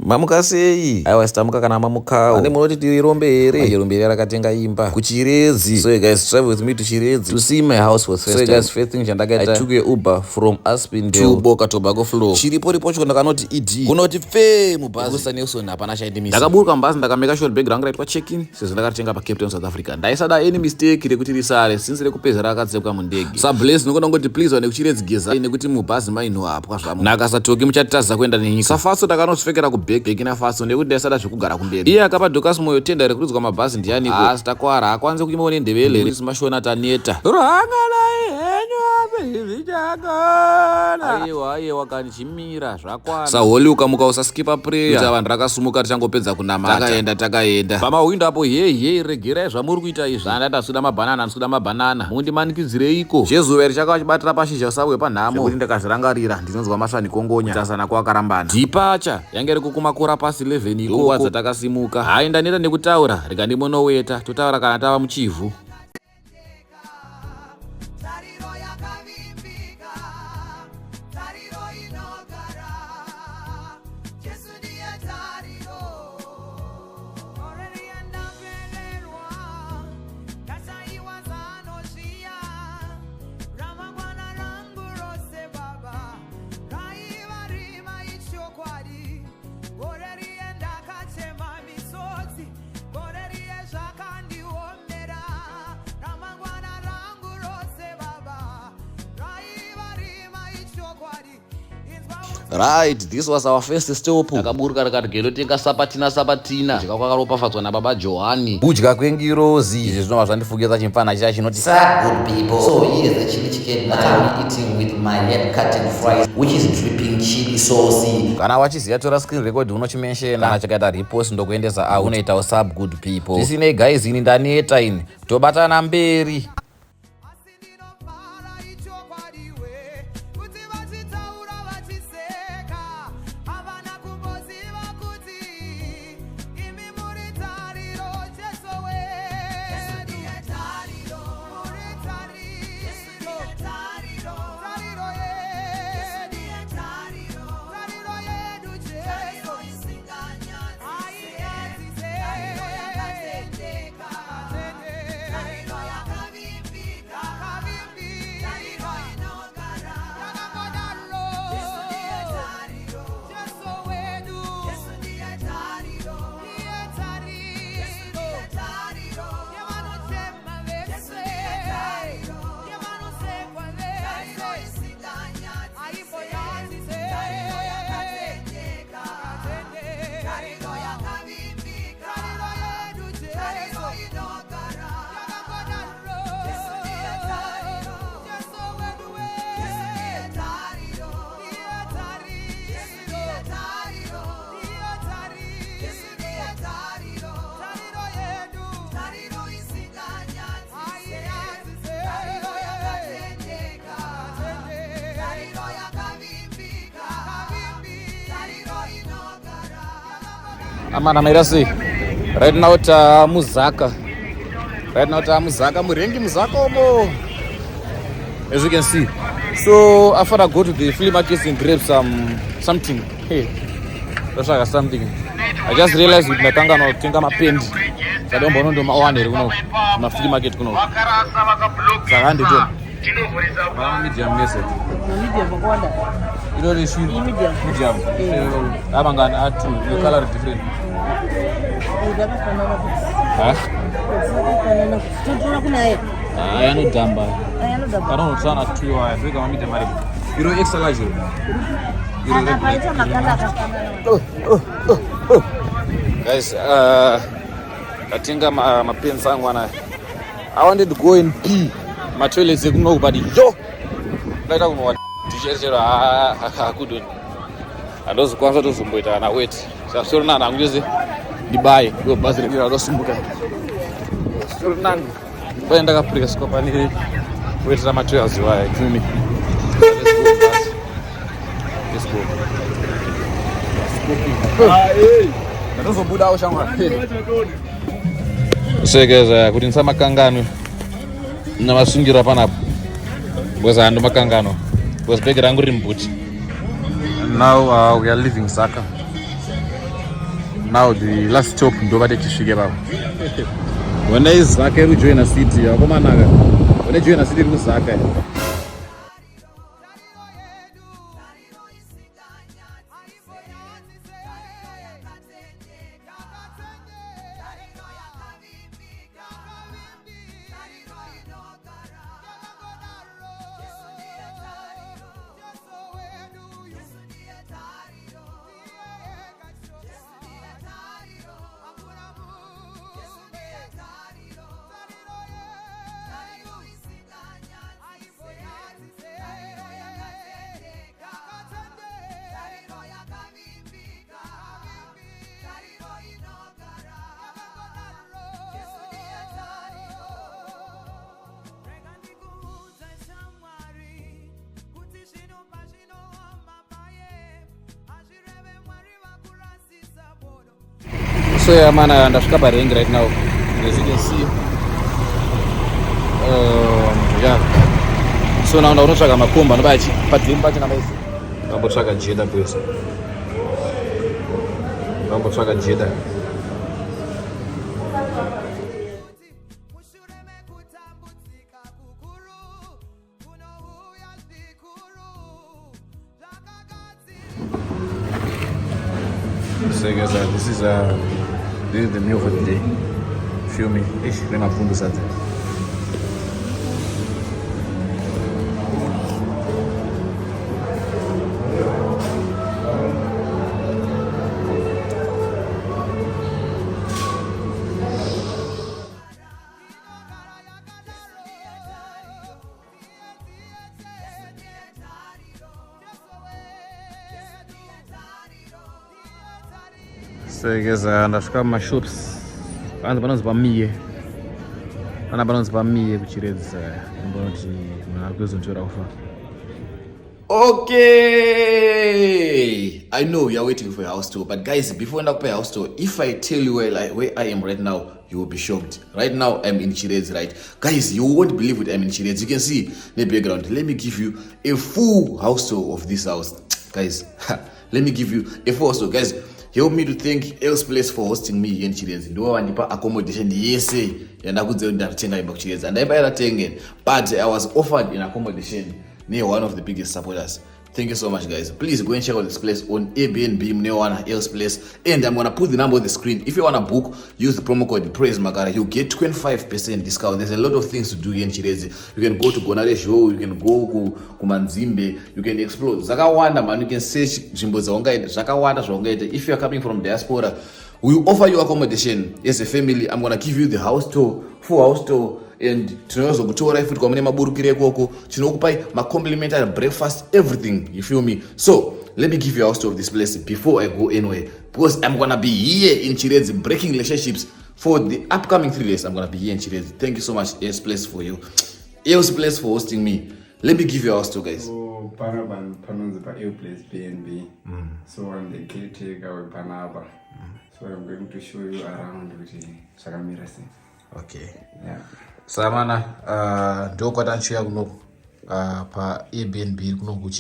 Mamuka sei? Aiwa sitamuka kana mamukawo. Ane munoti tirombe here? Chirombe here rakatenga imba. Kuchiredzi. So guys, travel with me to Chiredzi to see my house for first time. So guys, first thing chandakaita, I took a Uber from Aspindale to Boca Tobacco Flow. Chiripo ripocho ndakanoti ED. Kunoti fe mubhazi. Kusa Nelson hapana chaindimisa. Ndakaburuka mubhazi ndakameka sure bag rangu raitwa check in. Sezvo ndakatenga pa Cape Town South Africa. Ndaisada any mistake rekuti risare since rekupedzera akadzekwa mundege. Sa bless nokona ngoti please wane kuchiredzi geza nekuti mubhazi maino apwa zvamu. Nakasatoki muchatadza kuenda nenyika. Safaso ndakanotsvekera ku bag ina faso nekuti ndaisada zvekugara kumberi. Iye akapa Dokas moyo tenda rekurudzwa mabhazi ndiani ko. Asitakwara akwanze kuchimaone ndevele risimashona taneta. Rangalai henyu ape zvichakana. Aiwa kani chimira zvakwana. Saholi ukamuka usaskipa prayer. Kuti vanhu rakasumuka tichangopedza kunamata. Takaenda. Pamawindo apo hey regerai zvamuri kuita izvi. Ndandasuda mabanana. Mundimanikidzireiko? Jezuve richakava chibatira pashizha sabwe panhamo. Kuti ndakazvirangarira ndinonzwa masvani kongonya. Tasana kwakarambana. Dipacha yange rikukumakura pasi 11 iko wadza takasimuka. Hai ndaneta nekutaura rikandimonoweta totaura kana tava muchivhu. Right, this was our first stop. Takaburuka rikati tenga sapatina. Chikakwakaropafadzwa nababa Johani. Budya kwengirozi. Izvi zvinova zvandifukidza chimfana chiya chinoti "Sir, good people. So here is the chili chicken that I'm eating with my head cutting fries, which is dripping chili sauce." Kana wachiziya tora screen record unochimenshena. Kana chakaita repost ndokuendesa out. Unoita sub good people. Tisinei guys ini ndaneta ini. Tobatana mberi. Amana Merasi. Right now Muzaka. Murengi Muzaka omo. As you can see. So after I go to the flea market and grab something. Hey. That's like something. I just realized with my kanga no tinga mapendi. I don't want to mawane kuno. Ma flea market kuno. Zarandi tu. Medium message. Medium bakwanda. You know this medium. Abangana add two. The color is different. Ayano damba. I don't know sana tu wa Afrika mamita mari. You know extra large. Guys, katinga mapenzi yangu ana. I wanted to go and pee. My toilet is nobody. Yo. Later kuno t-shirt hakudoni. Andozo kwanza tuzumbuita na wait. Sasa na ngeze dibai go basi ngira ndosumbuka. Sasa nangu. Baenda ka press kwa pani wait na materials wa kumi. Let's go. Andozo buda au shangwa. Segeza kuti nsama kangano. Na masungira panapo. Boza ando makangano. Was big rangu rimbuti. Now we are leaving Saka. Now the last stop ndobate tisvike baba. When is Zaka kujoina city yakomanaka. When joina city kuzaka. So yeah man, ndasvika paring right now as you can see. Yeah, so now ndakunotsvaga makomba ndobachi padzimba pacho nabaisi ndambotsvaga jeda kwese ndambotsvaga jeda. So guys, this is the meal for the day. Feel me? Ish, let me put this out. So guys, ndasvika mashops anzi panonzi miye pana panonzi miye kuchiredzi mbonoti mwakuzotora kufa. Okay, I know you're waiting for your house tour, but guys, before I pay house tour, if I tell you where I am right now, you will be shocked. Right now, I'm in Chiredzi, right? Guys, you won't believe what I'm in Chiredzi. You can see the background. Let me give you a full house tour of this house. Guys, let me give you a full house tour. Guys, help me to thank Else Place for hosting me here in Chiredzi. Ndo wandipa accommodation yese yandakudzera ndatenga imba kuChiredzi. Andaibaira tenge, but I was offered an accommodation near one of the biggest supporters. Thank you so much, guys. Please go and check out this place on Airbnb, Newana Else Place, and I'm gonna put the number on the screen. If you wanna book, use the promo code Praise Magara. You get 25% discount. There's a lot of things to do here in Chiredzi. You can go to Gonare Show, you can go to Kumanzimbe, you can explore. Zakawanda man, you can search Jimbo Zongaite, Zakawanda Zongaite. If you are coming from diaspora, we will offer you accommodation as a family. I'm gonna give you the house tour, full house tour. And tinozo kutora if kwa maburukire koko tinokupai ma complimentary breakfast, everything, you feel me? So let me give you a house tour of this place before I go anywhere, because I'm gonna be here in Chiredzi breaking relationships for the upcoming 3 days. I'm gonna be here in Chiredzi. Thank you so much, Else Place, for you, Else Place, for hosting me. Let me give you a house tour, guys. So Panaban Panonza Else Place BNB. So I'm the caretaker with Panaba. So I'm going to show you around with Chagamirasi. Okay. Yeah. Samana ndo kwatanchiya kuno pa Airbnb kuno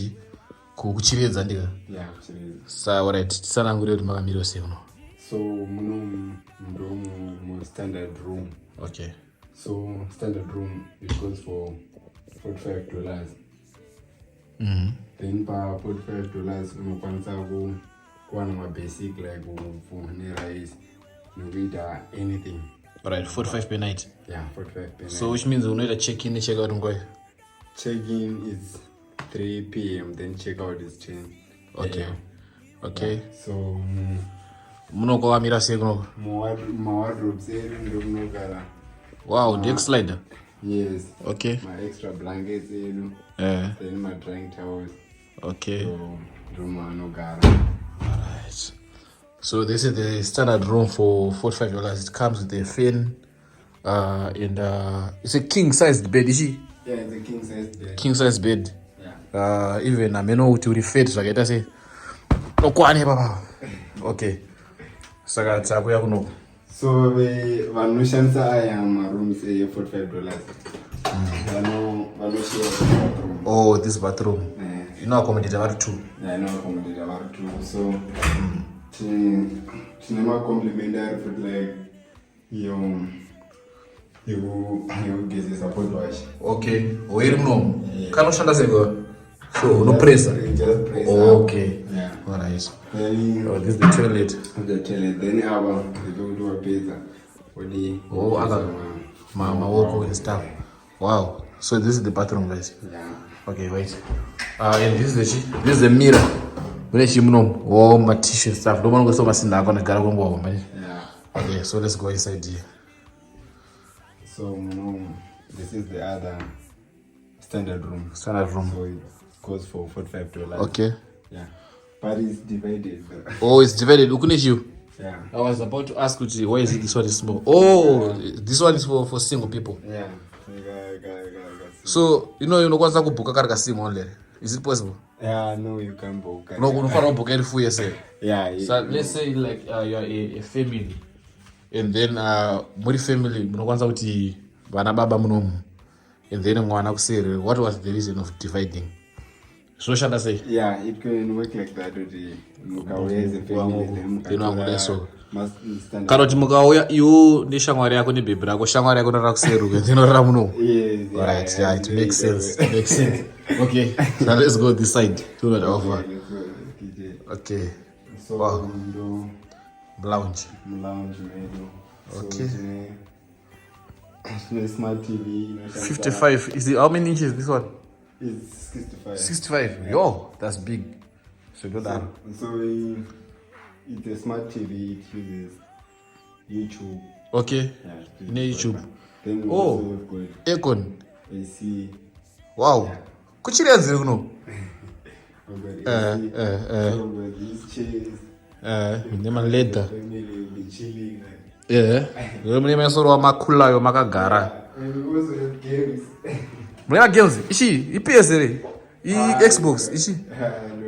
kuchiredza ndika. Yeah, kuchiredza. Sa alright, tisanangure kuti makamiro sei kuno. So muno mu standard room. Okay. So standard room, it goes for $45. Then pa $45 unokwanisa kuwana ma basic like for rice, no anything. Alright, 45 per night. Yeah, 45 per night. So which means you need a check-in and check-out ngoi. Check-in is 3 p.m. then check-out is 10. Okay. Okay. Yeah. So munokokamira sei kuno? My wardrobes here. Wow, deck slider. Yes. Okay. My extra blankets here. Then my drying towels. Okay. So alright. So this is the standard room for $45. It comes with a fan, and it's a king-sized bed, is it? Yeah, it's a king-sized bed. King-sized bed. Yeah. Even I know to refer to I say, no kwani baba. Okay. Saka tsakuya kuno. So vanoshandisa aya marooms $45. Share bathroom. Oh, this bathroom. You know accommodate about 2. Yeah, I know accommodate about 2. So Cinema complimentary food like you get the support watch. Okay. Where no? Can you say so no press. Just press. Okay. Yeah. Alright. Then Oh, this is the toilet. the toilet. Then our they do a pizza. Oh, other mama walk and stuff. Wow. So this is the bathroom, guys. Yeah. Okay, wait. And this is the mirror. When she oh my tissue and stuff. Don't want to go so much in there. Gonna go home, Yeah. Okay, so let's go inside here. So this is the other standard room. Standard room. So it goes for $45. Okay. Yeah. But it's divided. Oh, it's divided. Look at you. Yeah. I was about to ask you, why is it this one is small? Oh, this one is for single people. Yeah. So, you know kubuka karika single only. Is it possible? Yeah, no, you can book. No, you can't book every 4 years. Yeah. So let's say like you are a family, and then muri family munokwanisa kuti vana baba munomu, and then mwana kuseri. What was the reason of dividing? So shall I say? Yeah, it can work like that. Kana kuti mukauya iwo neshamwari yako nebhebhi rako, shamwari yako norara kuseruka dzinorara muno. Alright, yeah, it makes sense. It makes sense. Okay, now let's go this side. Do not offer. Okay. So wow. Lounge. Okay. Smart TV. 55. Is it how many inches this one? It's 65. 65. Yo, that's big. So do that. So it's a smart TV. It uses YouTube. Okay. Yeah, YouTube. Then oh, Aircon. AC. Wow. Chiredzi kuno. These chairs. Nema leather. Family will be chilling. Yeah. Mune masoro makulayo makagara. And we also have games. Muna games. Ishi, PS3. Xbox. Ishi.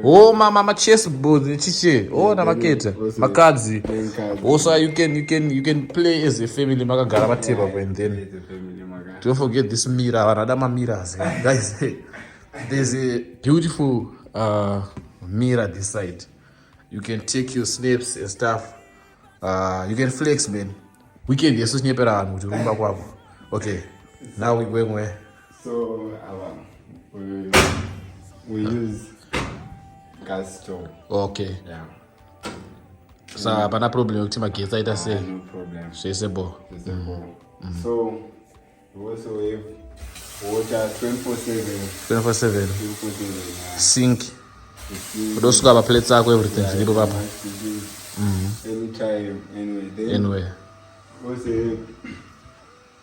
Oh, ma chessboard, chiche. Oh, na maketa. Makadzi. Also, you can play as a family makagara mateba and then. Don't forget this mirror. Another mirrors, guys. There's a beautiful mirror this side. You can take your snaps and stuff. You can flex, man. Weekend, yes, okay. Now we're going where? So we use gas stove. Okay. Yeah. So no problem with my kids. I say no problem. Accessible. So we also have water 24/7. 24/7. Sink. Those who have plates are everything. Anytime, anyway. Anyway. Also have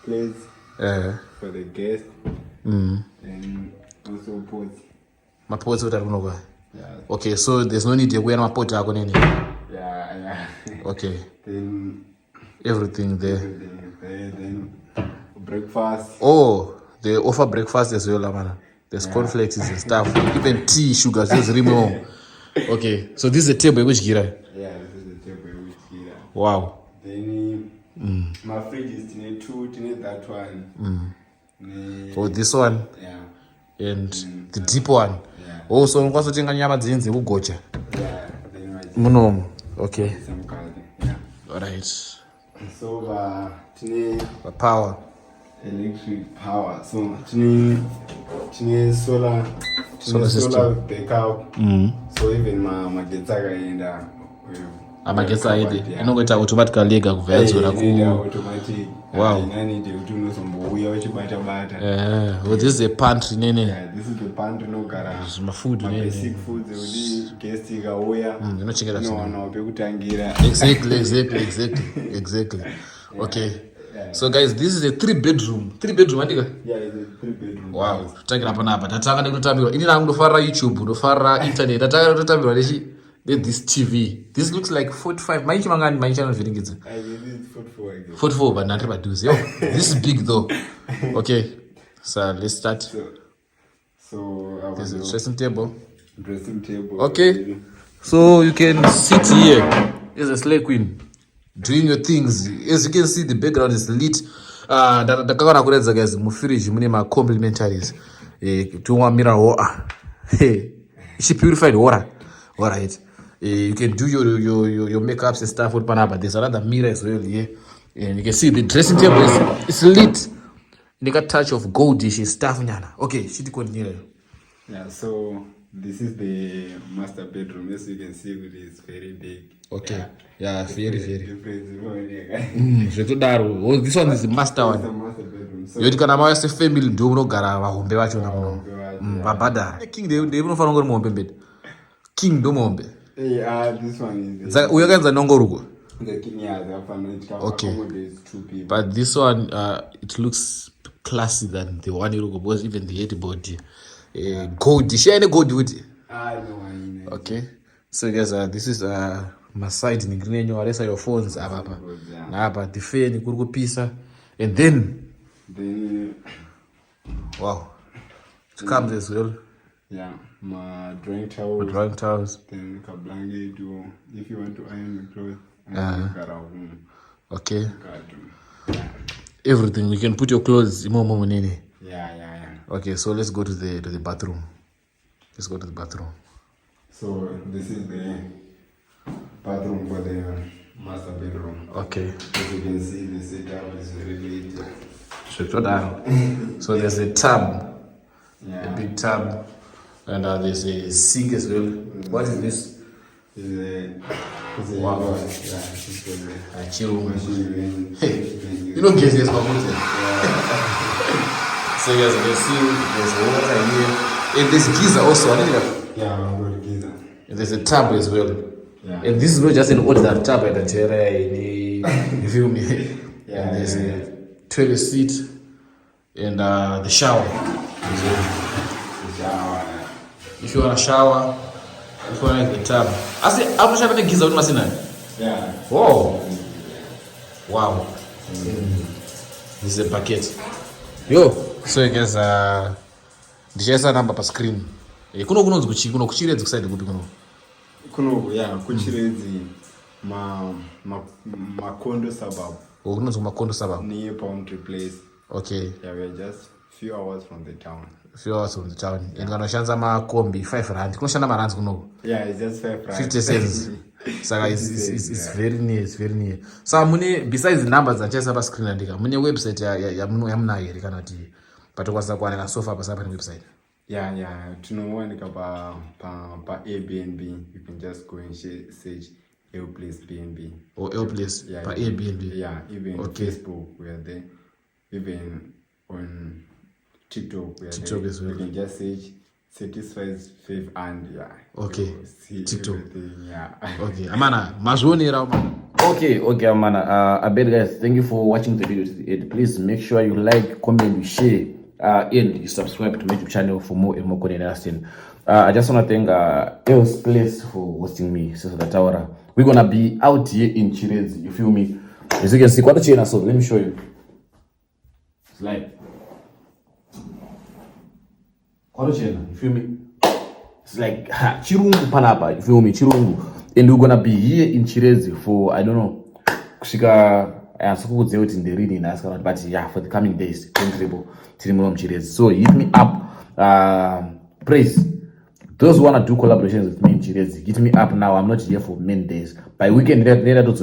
plates for the guests. And also pots. My pots are Yeah. okay, so there's no need to wear my pot. Yeah. Okay. Then everything there. Then breakfast. Oh, they offer breakfast as well, man. There's cornflakes and stuff. Even tea, sugar, just remove. Okay, so this is a table which gira. Yeah, this is the table which gira. Wow. Then my fridge is that one. Oh, this one. Yeah. And the deep one. Yeah. Oh, so I'm going to nyama dzinzi kugocha. Yeah. Muno. Okay. Yeah. Alright. So The power. Electric power. So solar system. backup. So even my gets again amagetsa aidi inongoita automatically ega kuvhadzora automatic. Wow. Inanide kuti unozombouya uchibata. Well, this is a pantry nene. Yeah, this is the pantry nogara. Mafood nene. Basic foods udi guest ikauya. Inochengeta Unowana pekutangira. Exactly. Okay. Yeah. So guys, this is a 3-bedroom. 3-bedroom andika? Yeah, it's a 3-bedroom. Wow. Tutangira panapa. Tatanga nekutambirwa. Ini nangu ndofara YouTube, ndofara internet. Tatanga nekutambirwa nechi this TV. This looks like 45. My channel is 44, but not about this. Yo, this is big though. Okay, so let's start. So there's a dressing table. Okay. So you can sit here as a slave queen doing your things. As you can see, the background is lit. Ndakakana kuredza guys, mufiriji mune ma complementaries. Tumwa mirror water. Hey, she purified water. All right. You can do your makeups and stuff with panapa. There's another mirror as well here. And you can see the dressing table is lit. You got a touch of goldish stuff. Okay, shit continue. Yeah, so this is the master bedroom. As you can see, it is very big. Okay. Yeah, very. Oh, this one is the master one. the master bedroom. So, You can have a family do no gara vahombe vacho na muno. Babada. King they no fana ngori muhombe bed. King do muhombe. hey, this one is Uyakanza nongoruko. the king. Yeah, the family Okay. accommodates 2 people. But this one it looks classy than the one you look because even the headboard gold. She ain't gold with it. No, I mean, Okay. So guys, this is my side in green resa your phones apa. yeah. Na apa the fan kuri kupisa and then Then, wow. It comes as well. yeah, my drawing towels. Drawing towels. Then kablange do if you want to iron the clothes. And Okay. yeah, Everything. You can put your clothes in more nini. yeah. Okay, so let's go to the bathroom. Let's go to the bathroom. So this is the bathroom for the master bedroom. Okay. As you can see, the setup is very neat. So there's a tub, Yeah. a big tub, and there's a sink as well. What is this? It's a Wow. yeah, it's a Chill. machine. You don't get this computer. So yes, you can see there's water here. And there's geyser also. Yeah, I'm going to give that. And there's a tub as well. Yeah. And this is not just an ordinary tub at the terrain. You feel me? Yeah, And there's a toilet seat and the shower. The shower. If you want a shower, if you want the tub. I say, I'm sure the geyser with my Yeah. Whoa. Wow. This is a bucket. Yo. So guys, ndichaisa number pa screen. Kuno kuchiredzi kuside kupi kuno. Kuno, yeah, Chiredzi, my condo suburb. Kunonzi kumakondo suburb. Near Palmtree Place. Okay. Yeah, we're just few hours from the town. Few hours from the town. And kanoshanza makombi 5 rand. Kunoshanda marands kuno. Yeah, it's just 5 rand. 50 cents. Saka it's very near, it's very near. So mune besides the numbers that just have screen andika. Mune website ya muna here kana ti. Patokwasa kwa na sofa pa sapa website. Yeah. To know when pa Airbnb, you can just go and search L Place BNB. Or L Place Yeah, pa Airbnb. Yeah, even Okay. Facebook we are there. Even on TikTok we are TikTok there. as well. You can just search satisfies faith and yeah. Okay. You see TikTok. everything, yeah. Okay. Amana, mazonera amana. Okay, Amana. I bet guys, thank you for watching the video to the end. Please make sure you like, comment, you share, and you subscribe to my YouTube channel for more and more content. I just want to thank El's Place for hosting me, Sister Tawara. We're gonna be out here in Chiredzi, you feel me? As you can see, quite a so let me show you. It's like you feel me? It's like Chirungu Panapa, you feel me? Chirungu. And we're gonna be here in Chiredzi for I don't know. Kushika in the reading but yeah, for the coming days, Chiredzi. So hit me up. Praise. Those who wanna do collaborations with me in Chiredzi, hit me up now. I'm not here for many days. By weekend later to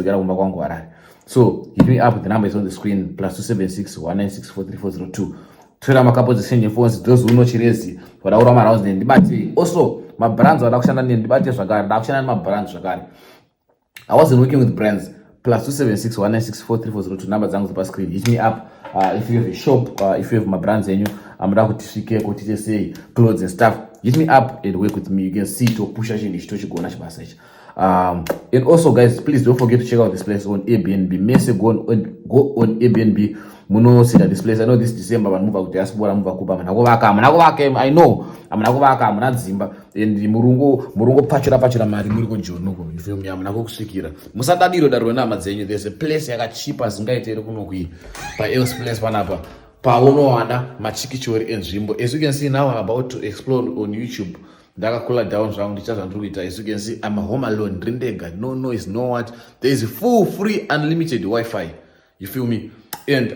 so hit me up with the number is on the screen, +276 196 43402. Twitter makapo send your phones, those who know Chiredzi, for our around the debate. Also, my brands are auction and debate regard, auction and my brands regard. I wasn't working with brands, +276 196 43402 numbers on the screen. Hit me up if you have a shop, if you have my brands and you I'm going to say clothes and stuff. Hit me up and work with me. You can see to push in the go message. And also guys, please don't forget to check out this place on Airbnb. Mese go on Airbnb. Muno see that this place. I know this December but move out diaspora move kuba I know I'm not go back I'm not Zimba and the murungo pachira mari muri konjono you feel me I'm not go kusikira musadadiro darona madzenyu. There's a place yaka cheap as ngaiteri kuno kui pa else place panapa pa unowana machikichori enzvimbo. As you can see now I'm about to explore on YouTube. Ndakakula down zvangu ndichazva ndikuita. As you can see I'm home alone ndindega, no noise, no what. There is full free unlimited Wi-Fi, you feel me. And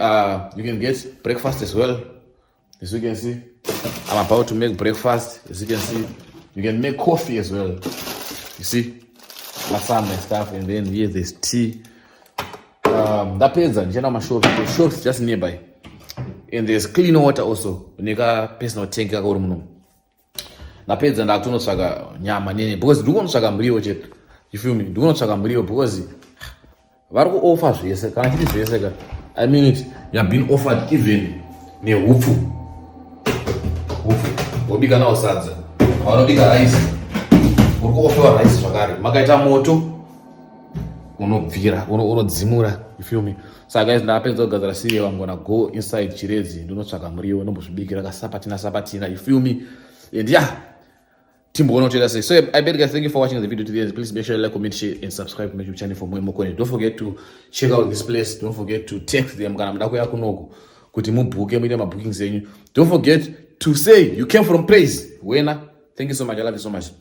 you can get breakfast as well. As you can see I'm about to make breakfast. As you can see you can make coffee as well. You see some stuff, and then here there's tea. Ndapedza ndichenda mashops. The shops just nearby, and there's clean water also. Neka personal tank yakauri muno. Ndapedza ndakutonotsvaga nyama nene because ndikunotsvaga muriwo chete. You feel me? Ndikunotsvaga muriwo because vari kuoffer zvese kana chiti zvese ka. I mean it. You have been offered even nehupfu. Wobika nawo sadza. Vanobika rice. Uri kuofferwa rice zvakare. Makaita moto unobvira, unodzimura. You feel me? So guys, ndapedza kugadzira cereal, I'm gonna go inside Chiredzi ndonotsvaga muriwo nombozvibikira kasapatina. You feel me? And yeah. Timbo say. So I bet guys, thank you for watching the video today. Please make sure you like, comment, share, and subscribe to my YouTube channel for more content. Don't forget to check out this place. Don't forget to text them. Don't forget to say you came from praise. Wena. Thank you so much. I love you so much.